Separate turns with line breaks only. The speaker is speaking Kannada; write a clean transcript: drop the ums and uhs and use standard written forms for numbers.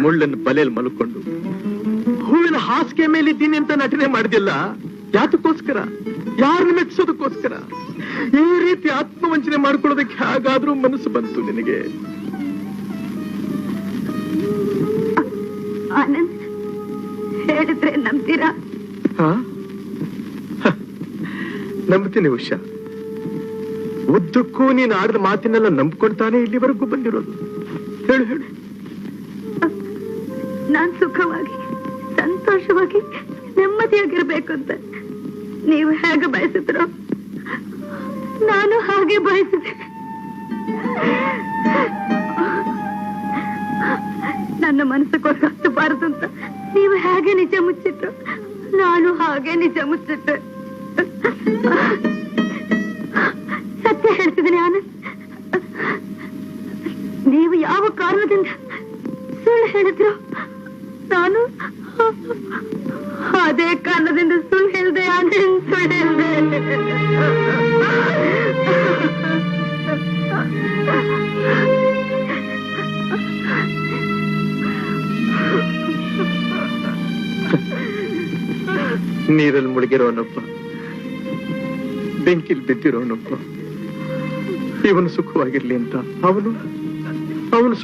ಮುಳ್ಳನ್ನು ಬಲೆಯಲ್ಲಿ ಮಲ್ಕೊಂಡು ಹೂವಿನ ಹಾಸಿಗೆ ಮೇಲಿದ್ದೀನಿ ಅಂತ ನಟನೆ ಮಾಡಿದಿಲ್ಲ. ಯಾತಕ್ಕೋಸ್ಕರ? ಯಾರನ್ನ ಮೆಚ್ಚಿಸೋದಕ್ಕೋಸ್ಕರ? ಈ ರೀತಿ ಆತ್ಮವಂಚನೆ ಮಾಡ್ಕೊಳ್ಳೋದಕ್ಕೆ ಹೇಗಾದ್ರೂ ಮನಸ್ಸು ಬಂತು ನಿನಗೆ?
ಆನಂದ್, ಹೇಳಿದ್ರೆ ನಂಬ್ತೀರಾ?
ನಂಬ್ತೀನಿ ಉಷಾ. ಉದ್ದಕ್ಕೂ ನೀನು ಆಡಿದ ಮಾತಿನೆಲ್ಲ ನಂಬ್ಕೊಳ್ತಾನೆ ಇಲ್ಲಿವರೆಗೂ ಬಂದಿರೋದು. ಹೇಳು ಹೇಳು.
ನಾನ್ ಸುಖವಾಗಿ ಸಂತೋಷವಾಗಿ ನೆಮ್ಮದಿಯಾಗಿರ್ಬೇಕು ಅಂತ ನೀವು ಹೇಗೆ ಬಯಸಿದ್ರೋ ನಾನು ಹಾಗೆ ಬಯಸಿದೆ. ನನ್ನ ಮನಸ್ಸು ಕೊರಗಬಾರದು ಅಂತ ನೀವು ಹೇಗೆ ನಿಜ ಮುಚ್ಚಿಟ್ರು ನಾನು ಹಾಗೆ ನಿಜ ಮುಚ್ಚಿಟ್ಟೆ. ಸತ್ಯ ಹೇಳ್ತಿದ್ದೀನಿ ಆನಂದ್, ನೀವು ಯಾವ ಕಾರಣದಿಂದ ಸುಳ್ಳು ಹೇಳಿದ್ರು ನಾನು ಅದೇ ಕಾರಣದಿಂದ ಸುಳ್ಳು ಹೇಳಿದೆ. ಆನಂದ್, ಸುಳ್ಳು ಹೇಳಿದೆ.
ನೀರಲ್ಲಿ ಮುಳುಗಿರೋನೊಬ್ಬ, ಬೆಂಕಿಲ್ ಬಿದ್ದಿರೋನೊಬ್ಬ ಇವನು ಸುಖವಾಗಿರ್ಲಿ ಅಂತ ಅವನು ಸುಖ